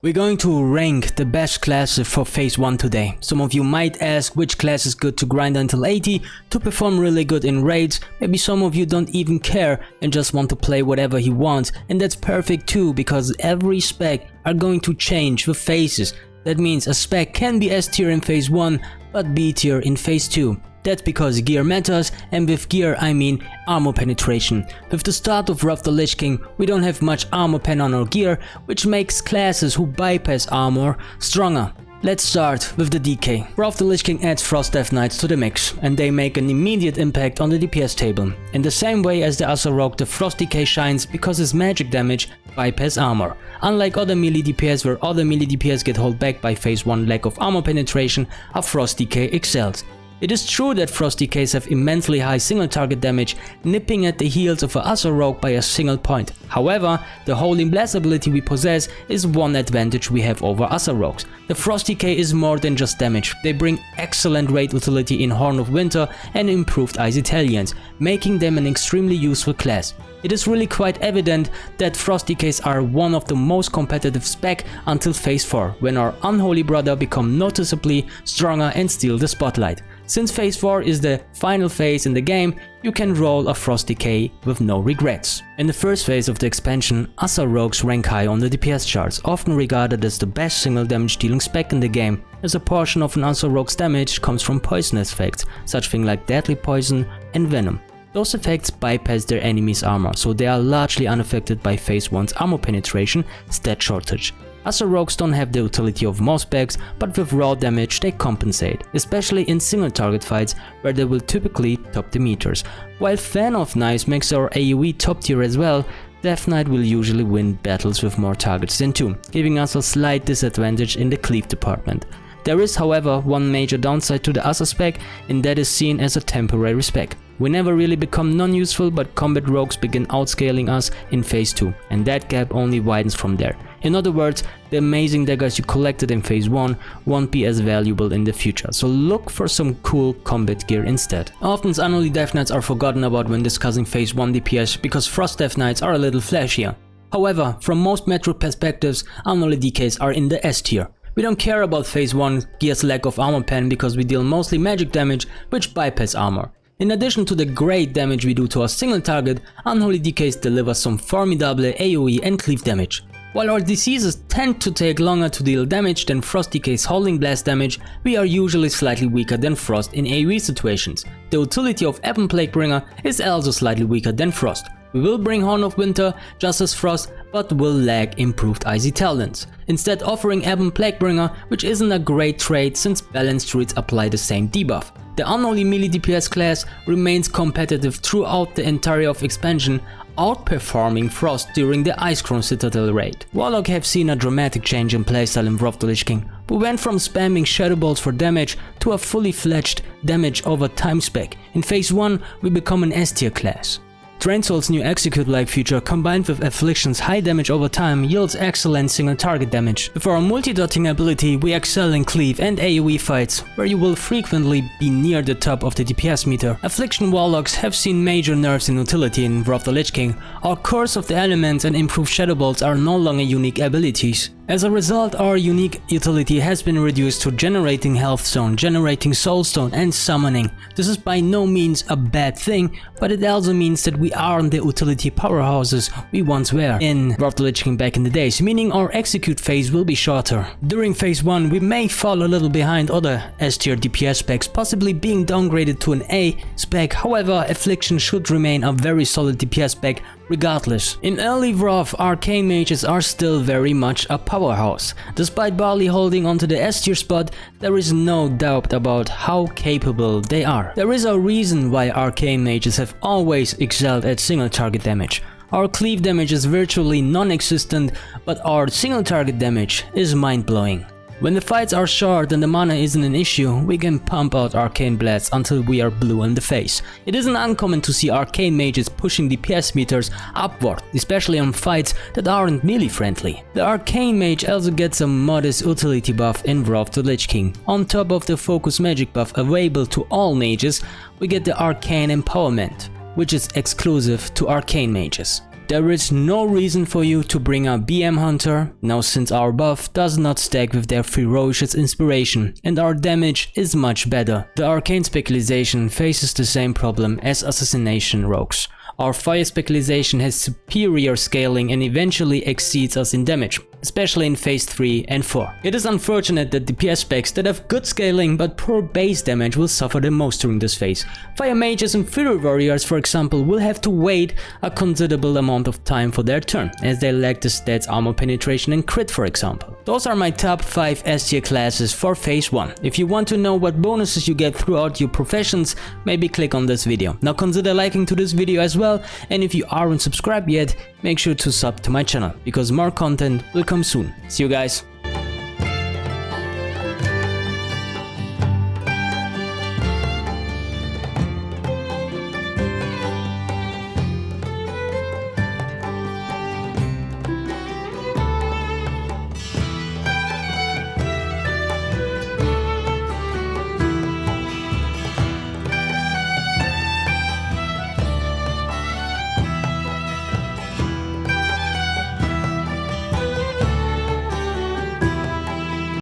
We're going to rank the best classes for phase 1 today. Some of you might ask which class is good to grind until 80 to perform really good in raids. Maybe some of you don't even care and just want to play whatever he wants, and that's perfect too, because every spec are going to change with phases. That means a spec can be S tier in phase 1 but B tier in phase 2. That's because gear matters, and with gear I mean armor penetration. With the start of Wrath of the Lich King, we don't have much armor pen on our gear, which makes classes who bypass armor stronger. Let's start with the DK. Wrath of the Lich King adds Frost Death Knights to the mix, and they make an immediate impact on the DPS table. In the same way as the Assa Rogue, the Frost DK shines because his magic damage bypass armor. Unlike other melee DPS where other melee DPS get held back by phase 1 lack of armor penetration, a Frost DK excels. It is true that Frost DKs have immensely high single target damage, nipping at the heels of a Assa Rogue by a single point. However, the Holding Blast ability we possess is one advantage we have over Assa Rogues. The Frost DK is more than just damage. They bring excellent raid utility in Horn of Winter and improved Ziathiel, making them an extremely useful class. It is really quite evident that Frost DKs are one of the most competitive spec until phase 4, when our Unholy Brother become noticeably stronger and steal the spotlight. Since phase 4 is the final phase in the game, you can roll a Frost DK with no regrets. In the first phase of the expansion, Assa Rogues rank high on the DPS charts, often regarded as the best single damage dealing spec in the game, as a portion of an Assa Rogue's damage comes from poisonous effects, such things like Deadly Poison and Venom. Those effects bypass their enemy's armor, so they are largely unaffected by phase 1's armor penetration stat shortage. Assa Rogues don't have the utility of most specs, but with raw damage they compensate, especially in single target fights where they will typically top the meters. While Fan of Knives makes our AoE top tier as well, Death Knight will usually win battles with more targets than 2, giving us a slight disadvantage in the cleave department. There is, however, one major downside to the Assa spec, and that is seen as a temporary spec. We never really become non-useful, but combat rogues begin outscaling us in phase 2, and that gap only widens from there. In other words, the amazing daggers you collected in phase 1 won't be as valuable in the future, so look for some cool combat gear instead. Often Unholy Death Knights are forgotten about when discussing phase 1 DPS because Frost Death Knights are a little flashier. However, from most metro perspectives, Unholy DKs are in the S tier. We don't care about phase 1 gear's lack of armor pen because we deal mostly magic damage which bypass armor. In addition to the great damage we do to a single target, Unholy DKs deliver some formidable AoE and cleave damage. While our diseases tend to take longer to deal damage than Frost DK's Holding Blast damage, we are usually slightly weaker than Frost in AoE situations. The utility of Ebon Plaguebringer is also slightly weaker than Frost. We will bring Horn of Winter just as Frost, but will lack improved Ziathiel, instead offering Ebon Plaguebringer, which isn't a great trade since balanced druids apply the same debuff. The Unholy melee DPS class remains competitive throughout the entirety of expansion, outperforming Frost during the Icecrown Citadel raid. Warlock have seen a dramatic change in playstyle in Wrath of the Lich King. We went from spamming Shadow Bolts for damage to a fully fledged damage over time spec. In phase 1 we become an S tier class. Drainsoul's new Execute-like feature combined with Affliction's high damage over time yields excellent single target damage. With our multi-dotting ability we excel in cleave and AoE fights, where you will frequently be near the top of the DPS meter. Affliction Warlocks have seen major nerfs in utility in Wrath of the Lich King. Our Curse of the Elements and improved Shadow Bolts are no longer unique abilities. As a result, our unique utility has been reduced to generating Health Stone, generating Soul Stone and summoning. This is by no means a bad thing, but it also means that we aren't the utility powerhouses we once were in Wrath of the Lich King back in the days, meaning our execute phase will be shorter. During phase 1 we may fall a little behind other S tier DPS specs, possibly being downgraded to an A spec. However, Affliction should remain a very solid DPS spec regardless. In early Wrath, Arcane Mages are still very much a powerhouse. Despite barely holding onto the S tier spot, there is no doubt about how capable they are. There is a reason why Arcane Mages have always excelled at single target damage. Our cleave damage is virtually non-existent, but our single target damage is mind-blowing. When the fights are short and the mana isn't an issue, we can pump out Arcane Blasts until we are blue in the face. It isn't uncommon to see Arcane Mages pushing DPS meters upward, especially on fights that aren't melee friendly. The Arcane Mage also gets a modest utility buff in Wrath of the Lich King. On top of the Focus Magic buff available to all mages, we get the Arcane Empowerment, which is exclusive to Arcane Mages. There is no reason for you to bring a BM Hunter, now since our buff does not stack with their ferocious inspiration and our damage is much better. The Arcane specialization faces the same problem as Assassination Rogues. Our fire specialization has superior scaling and eventually exceeds us in damage, especially in phase 3 and 4. It is unfortunate that DPS specs that have good scaling but poor base damage will suffer the most during this phase. Fire mages and Fury warriors, for example, will have to wait a considerable amount of time for their turn, as they lack the stats armor penetration and crit, for example. Those are my top 5 S tier classes for phase 1. If you want to know what bonuses you get throughout your professions, maybe click on this video. Now consider liking to this video as well, and if you aren't subscribed yet, make sure to sub to my channel, because more content will come soon. See you guys.